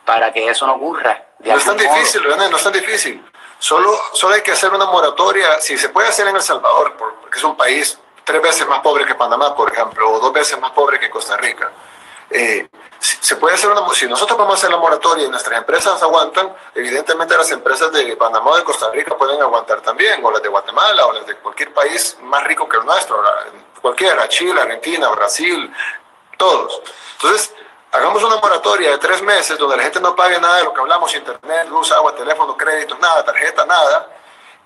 para que eso no ocurra. No es tan difícil, René, no es tan difícil. Solo hay que hacer una moratoria, si se puede hacer en El Salvador, porque es un país 3 veces más pobre que Panamá, por ejemplo, o 2 veces más pobre que Costa Rica. Se puede hacer si nosotros vamos a hacer la moratoria y nuestras empresas aguantan, evidentemente las empresas de Panamá o de Costa Rica pueden aguantar también, o las de Guatemala, o las de cualquier país más rico que el nuestro, cualquiera, Chile, Argentina, Brasil, todos. Entonces, hagamos una moratoria de 3 meses donde la gente no pague nada de lo que hablamos, internet, luz, agua, teléfono, crédito, nada, tarjeta, nada.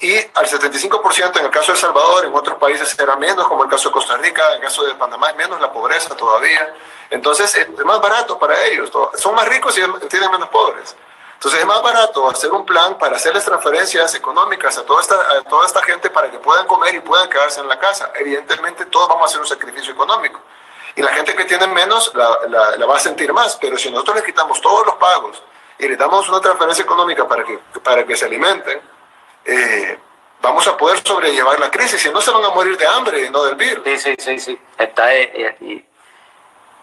Y al 75% en el caso de El Salvador, en otros países será menos, como el caso de Costa Rica, en el caso de Panamá es menos la pobreza todavía. Entonces es más barato para ellos, son más ricos y tienen menos pobres. Entonces es más barato hacer un plan para hacerles transferencias económicas a toda esta gente para que puedan comer y puedan quedarse en la casa. Evidentemente todos vamos a hacer un sacrificio económico. Y la gente que tiene menos la va a sentir más, pero si nosotros les quitamos todos los pagos y les damos una transferencia económica para que se alimenten, vamos a poder sobrellevar la crisis y no se van a morir de hambre y no del virus. Sí.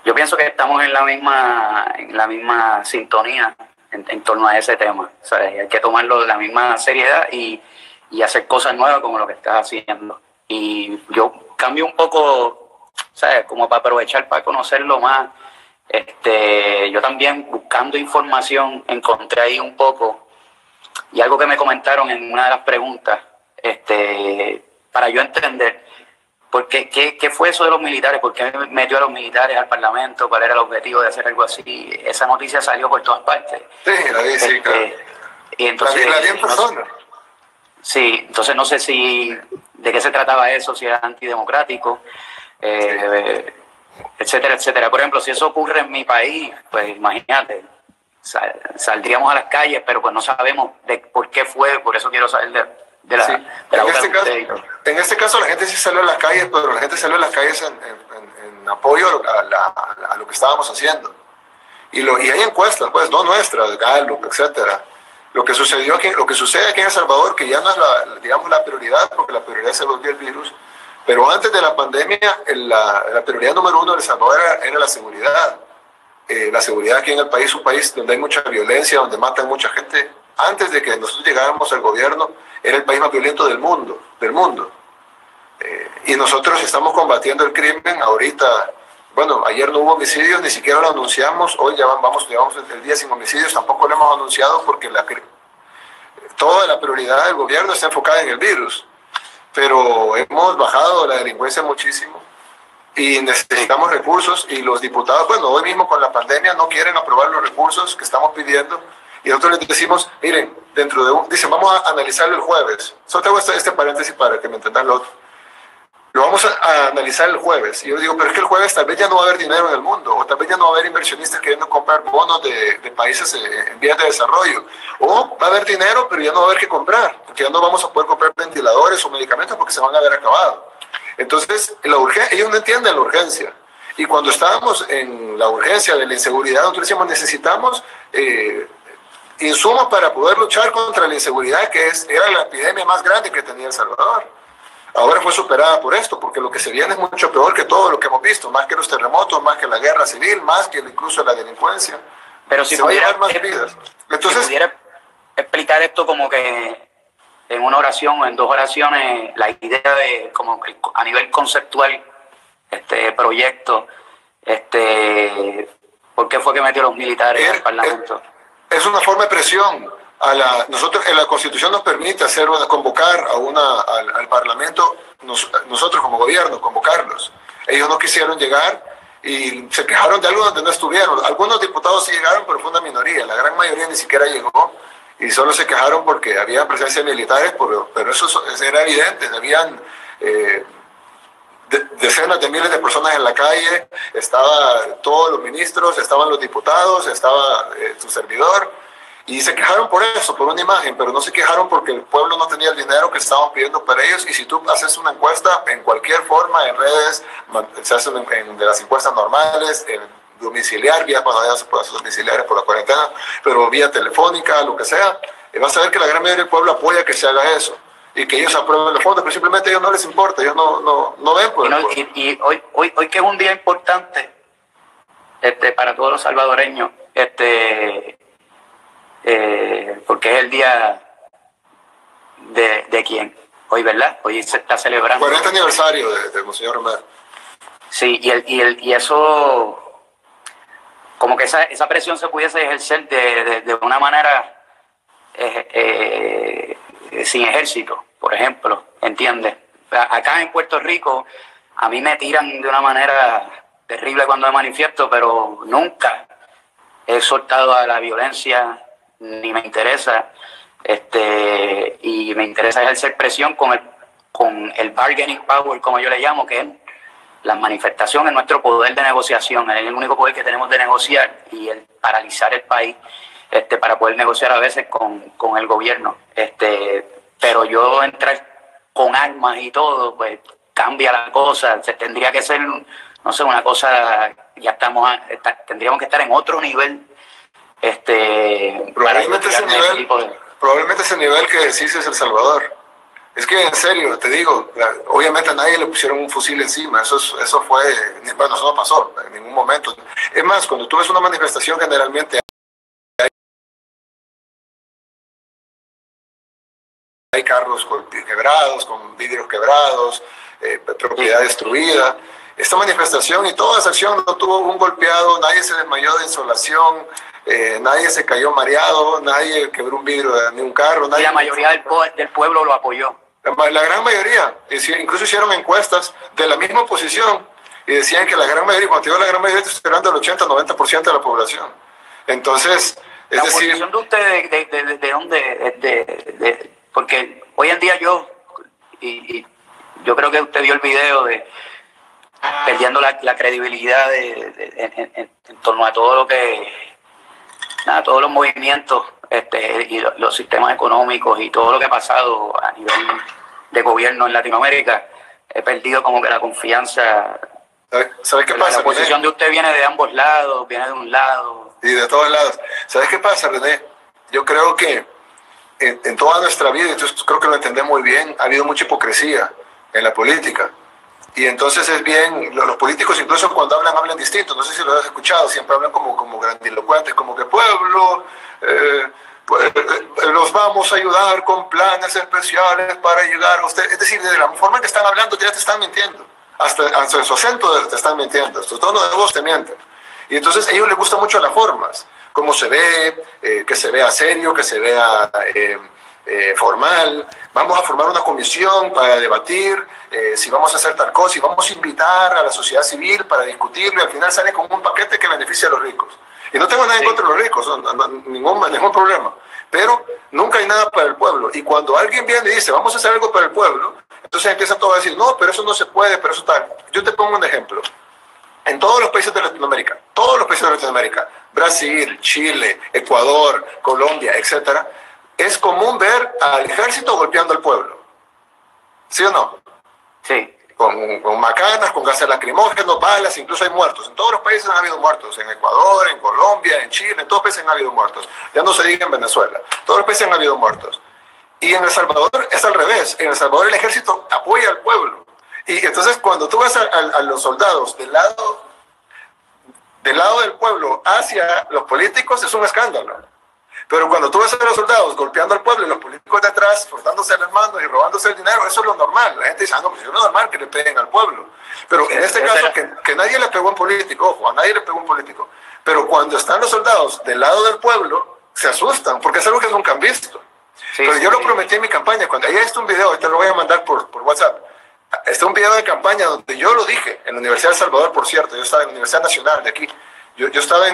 Yo pienso que estamos en la misma sintonía en torno a ese tema. O sea, hay que tomarlo de la misma seriedad y hacer cosas nuevas como lo que estás haciendo. Y yo cambio un poco, ¿sabes? Como para aprovechar, para conocerlo más. Yo también buscando información encontré ahí un poco, y algo que me comentaron en una de las preguntas, para yo entender, porque ¿qué fue eso de los militares? ¿Por qué metió a los militares al Parlamento? ¿Cuál era el objetivo de hacer algo así? Esa noticia salió por todas partes. Sí, la vi, sí, claro. Y entonces, la vi en persona. Sí, entonces no sé de qué se trataba eso, si era antidemocrático, etcétera, etcétera. Por ejemplo, si eso ocurre en mi país, pues imagínate, saldríamos a las calles, pero pues no sabemos de por qué fue, por eso quiero saber de la en este caso la gente sí salió a las calles, pero la gente salió a las calles en apoyo a lo que estábamos haciendo. Y hay encuestas, pues, no nuestras, Gallup, etcétera. Lo que sucede aquí en El Salvador, que ya no es la prioridad, porque la prioridad se volvió el virus, pero antes de la pandemia, la prioridad número 1 de El Salvador era la seguridad. La seguridad aquí en el país, un país donde hay mucha violencia, donde matan mucha gente. Antes de que nosotros llegáramos al gobierno, era el país más violento del mundo. Y nosotros estamos combatiendo el crimen ahorita. Bueno, ayer no hubo homicidios, ni siquiera lo anunciamos. Hoy llevamos el día sin homicidios, tampoco lo hemos anunciado porque toda la prioridad del gobierno está enfocada en el virus. Pero hemos bajado la delincuencia muchísimo y necesitamos recursos, y los diputados, bueno, hoy mismo con la pandemia no quieren aprobar los recursos que estamos pidiendo, y nosotros les decimos, miren, dicen, vamos a analizarlo el jueves. Solo tengo este paréntesis para que me entendan lo otro. Lo vamos a analizar el jueves. Y yo digo, pero es que el jueves tal vez ya no va a haber dinero en el mundo, o tal vez ya no va a haber inversionistas queriendo comprar bonos de países en vías de desarrollo. O va a haber dinero, pero ya no va a haber que comprar, porque ya no vamos a poder comprar ventiladores o medicamentos porque se van a haber acabado. Entonces, ellos no entienden la urgencia. Y cuando estábamos en la urgencia de la inseguridad, nosotros decíamos, necesitamos insumos para poder luchar contra la inseguridad, que era la epidemia más grande que tenía El Salvador. Ahora fue superada por esto, porque lo que se viene es mucho peor que todo lo que hemos visto, más que los terremotos, más que la guerra civil, más que incluso la delincuencia. Pero si pudiera explicar esto como que en una oración o en 2 oraciones, la idea de como a nivel conceptual, proyecto, ¿por qué fue que metió a los militares al Parlamento? Es una forma de presión. Nosotros, en la Constitución nos permite convocar al Parlamento, nosotros como gobierno, convocarlos. Ellos no quisieron llegar y se quejaron de algo donde no estuvieron. Algunos diputados sí llegaron, pero fue una minoría. La gran mayoría ni siquiera llegó y solo se quejaron porque había presencia de militares, pero eso era evidente. Habían decenas de miles de personas en la calle, estaban todos los ministros, estaban los diputados, estaba su servidor. Y se quejaron por eso, por una imagen, pero no se quejaron porque el pueblo no tenía el dinero que estaban pidiendo para ellos. Y si tú haces una encuesta en cualquier forma, en redes, se hacen de las encuestas normales, en domiciliar, cuando ya se puede hacer domiciliarias por la cuarentena, pero vía telefónica, lo que sea, vas a ver que la gran mayoría del pueblo apoya que se haga eso. y que ellos aprueben los fondos, pero simplemente a ellos no les importa, ellos no ven por el pueblo. Y hoy que es un día importante para todos los salvadoreños, porque es el día de quién, hoy, ¿verdad? Hoy se está celebrando 40 aniversario de Monseñor Romero. Sí, y eso, como que esa presión se pudiese ejercer de una manera sin ejército, por ejemplo, ¿entiendes? Acá en Puerto Rico a mí me tiran de una manera terrible cuando me manifiesto, pero nunca he soltado a la violencia, ni me interesa, y me interesa ejercer presión con el bargaining power, como yo le llamo, que es la manifestación en nuestro poder de negociación, es el único poder que tenemos de negociar y el paralizar el país para poder negociar a veces con el gobierno. Pero yo entrar con armas y todo, pues cambia la cosa. Se tendría que ser, no sé, una cosa, ya tendríamos que estar en otro nivel. Probablemente ese nivel que decís es El Salvador. Es que en serio, te digo, obviamente a nadie le pusieron un fusil encima, eso fue, bueno, eso no pasó en ningún momento. Es más, cuando tú ves una manifestación generalmente hay carros quebrados, con vidrios quebrados, propiedad destruida. Esta manifestación y toda esa acción no tuvo un golpeado, nadie se desmayó de insolación, nadie se cayó mareado, nadie quebró un vidrio de un carro. Y la mayoría del pueblo lo apoyó. La gran mayoría, incluso hicieron encuestas de la misma oposición y decían que la gran mayoría, cuando digo la gran mayoría, estoy hablando del 80-90% de la población. Entonces, la oposición de ustedes, ¿de dónde? Porque hoy en día yo creo que usted vio el video perdiendo la credibilidad en torno a todo lo que, todos los movimientos y los sistemas económicos y todo lo que ha pasado a nivel de gobierno en Latinoamérica. He perdido como que la confianza. ¿Sabes qué pasa? La oposición de usted viene de ambos lados, viene de un lado. Y de todos lados. ¿Sabes qué pasa, René? Yo creo que en toda nuestra vida, entonces creo que lo entendés muy bien, ha habido mucha hipocresía en la política. Y entonces es bien, los políticos incluso cuando hablan distinto, no sé si lo has escuchado, siempre hablan como grandilocuentes, como que pueblo, los vamos a ayudar con planes especiales para llegar a usted. Es decir, de la forma en que están hablando ya te están mintiendo, hasta en su acento te están mintiendo, su tono de voz te mienten. Y entonces a ellos les gustan mucho las formas, cómo se ve, que se vea serio, que se vea formal. Vamos a formar una comisión para debatir si vamos a hacer tal cosa, y vamos a invitar a la sociedad civil para discutirlo, y al final sale con un paquete que beneficia a los ricos. Y no tengo nada en contra de los ricos, ningún problema, pero nunca hay nada para el pueblo. Y cuando alguien viene y dice, vamos a hacer algo para el pueblo, entonces empiezan todos a decir, no, pero eso no se puede, pero eso tal. Yo te pongo un ejemplo. En todos los países de Latinoamérica, Brasil, Chile, Ecuador, Colombia, etcétera, es común ver al ejército golpeando al pueblo. ¿Sí o no? Sí. Con macanas, con gases lacrimógenos, balas, incluso hay muertos. En todos los países han habido muertos. En Ecuador, en Colombia, en Chile, en todos los países han habido muertos. Ya no se diga en Venezuela. Todos los países han habido muertos. Y en El Salvador es al revés. En El Salvador el ejército apoya al pueblo. Y entonces cuando tú ves a los soldados del lado del pueblo hacia los políticos, es un escándalo. Pero cuando tú ves a los soldados golpeando al pueblo y los políticos detrás, cortándose las manos y robándose el dinero, eso es lo normal. La gente dice, no, pues es lo normal que le peguen al pueblo. Pero en este caso, que nadie le pegó a un político, ojo, a nadie le pegó a un político. Pero cuando están los soldados del lado del pueblo, se asustan, porque es algo que nunca han visto. Sí, pero yo lo prometí en mi campaña, cuando ahí está un video, te lo voy a mandar por WhatsApp. Está un video de campaña donde yo lo dije, en la Universidad de El Salvador, por cierto, yo estaba en la Universidad Nacional de aquí. Yo estaba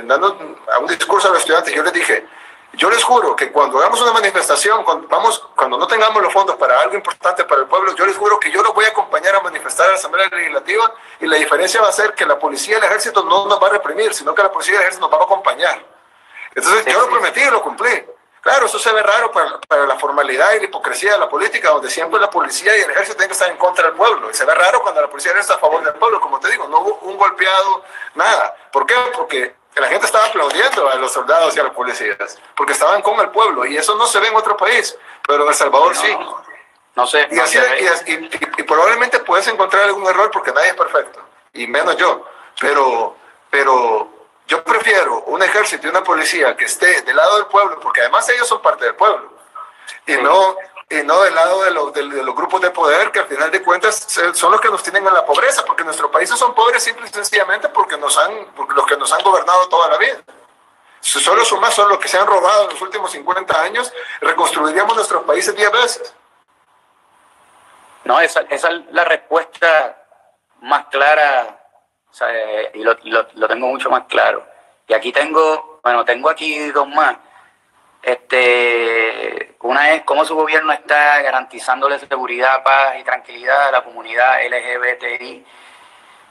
dando un discurso a los estudiantes. Yo les dije, yo les juro que cuando hagamos una manifestación, cuando no tengamos los fondos para algo importante para el pueblo, yo les juro que yo los voy a acompañar a manifestar a la Asamblea Legislativa, y la diferencia va a ser que la policía y el ejército no nos va a reprimir, sino que la policía y el ejército nos va a acompañar. Entonces yo lo prometí y lo cumplí. Claro, eso se ve raro para la formalidad y la hipocresía de la política, donde siempre la policía y el ejército tienen que estar en contra del pueblo. Y se ve raro cuando la policía y el ejército está a favor del pueblo. Como te digo, no hubo un golpeado, nada. ¿Por qué? Porque que la gente estaba aplaudiendo a los soldados y a los policías, porque estaban con el pueblo, y eso no se ve en otro país, pero en El Salvador no, sí. No sé. Y, así, y probablemente puedes encontrar algún error porque nadie es perfecto, y menos yo, pero yo prefiero un ejército y una policía que esté del lado del pueblo, porque además ellos son parte del pueblo, y Sí. no del lado de los grupos de poder, que al final de cuentas son los que nos tienen en la pobreza, porque nuestros países son pobres simple y sencillamente porque los que nos han gobernado toda la vida. Si solo sumas son los que se han robado en los últimos 50 años, reconstruiríamos nuestros países 10 veces. No, esa es la respuesta más clara, o sea, y lo tengo mucho más claro. Y aquí tengo aquí dos más. Una es cómo su gobierno está garantizándole seguridad, paz y tranquilidad a la comunidad LGBTI.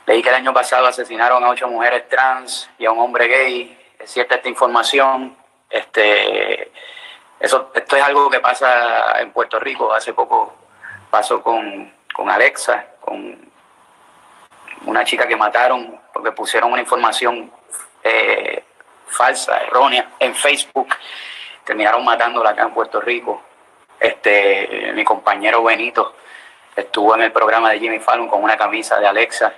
Leí que el año pasado asesinaron a 8 mujeres trans y a un hombre gay. ¿Es cierta esta información? Esto es algo que pasa en Puerto Rico. Hace poco pasó con Alexa, con una chica que mataron porque pusieron una información falsa, errónea, en Facebook. Terminaron matándola acá en Puerto Rico. Mi compañero Benito estuvo en el programa de Jimmy Fallon con una camisa de Alexa.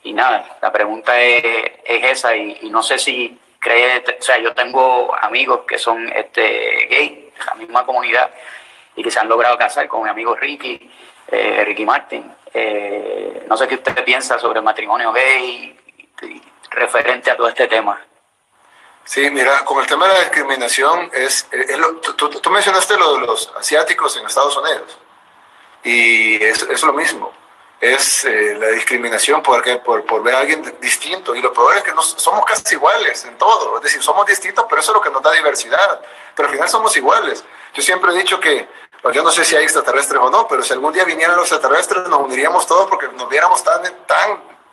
Y nada, la pregunta es esa, y no sé si cree, o sea, yo tengo amigos que son gay, la misma comunidad, y que se han logrado casar, con mi amigo Ricky Martin. No sé qué usted piensa sobre el matrimonio gay referente a todo este tema. Sí, mira, con el tema de la discriminación, tú mencionaste lo de los asiáticos en Estados Unidos, y es lo mismo. Es la discriminación por ver a alguien distinto, y lo peor es que somos casi iguales en todo, es decir, somos distintos, pero eso es lo que nos da diversidad, pero al final somos iguales. Yo siempre he dicho que, pues yo no sé si hay extraterrestres o no, pero si algún día vinieran los extraterrestres nos uniríamos todos porque nos viéramos tan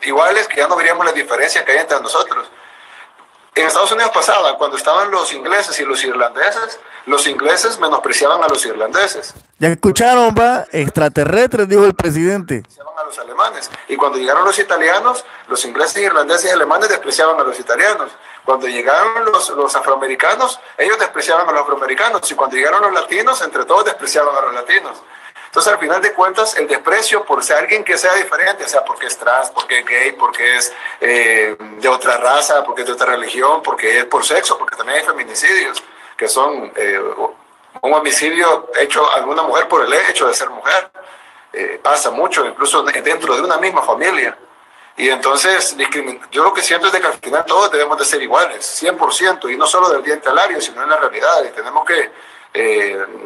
iguales que ya no veríamos la diferencia que hay entre nosotros. En Estados Unidos pasaba, cuando estaban los ingleses y los ingleses menospreciaban a los irlandeses. Ya escucharon, va, extraterrestres, dijo el presidente. Despreciaban a los alemanes. Y cuando llegaron los italianos, los ingleses, irlandeses y alemanes despreciaban a los italianos. Cuando llegaron los afroamericanos, ellos despreciaban a los afroamericanos. Y cuando llegaron los latinos, entre todos despreciaban a los latinos. Entonces, al final de cuentas, el desprecio por ser alguien que sea diferente, o sea, porque es trans, porque es gay, porque es de otra raza, porque es de otra religión, porque es por sexo, porque también hay feminicidios, que son un homicidio hecho a alguna mujer por el hecho de ser mujer. Pasa mucho, incluso dentro de una misma familia. Y entonces, yo lo que siento es de que al final todos debemos de ser iguales, 100%, y no solo del diente al labio, sino en la realidad, y tenemos que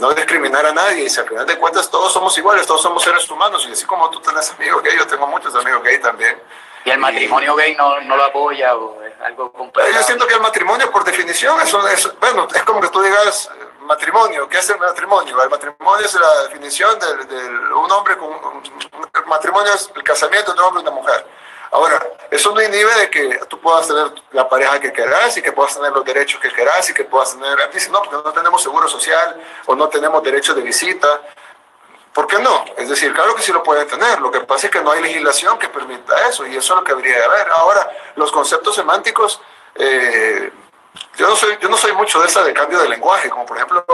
no discriminar a nadie, y si al final de cuentas todos somos iguales, todos somos seres humanos, y así como tú tenés amigos gay, yo tengo muchos amigos gay también. ¿Y el matrimonio gay no lo apoya o es algo complicado? Yo siento que el matrimonio, por definición, bueno, es como que tú digas matrimonio. ¿Qué es el matrimonio? El matrimonio es la definición de un hombre el matrimonio es el casamiento de un hombre y una mujer. Ahora, eso no inhibe de que tú puedas tener la pareja que quieras y que puedas tener los derechos que quieras y que puedas tener... Dicen, no, porque no tenemos seguro social o no tenemos derecho de visita. ¿Por qué no? Es decir, claro que sí lo pueden tener. Lo que pasa es que no hay legislación que permita eso, y eso es lo que habría de haber. Ahora, los conceptos semánticos, yo no soy mucho de esa de cambio de lenguaje, como por ejemplo...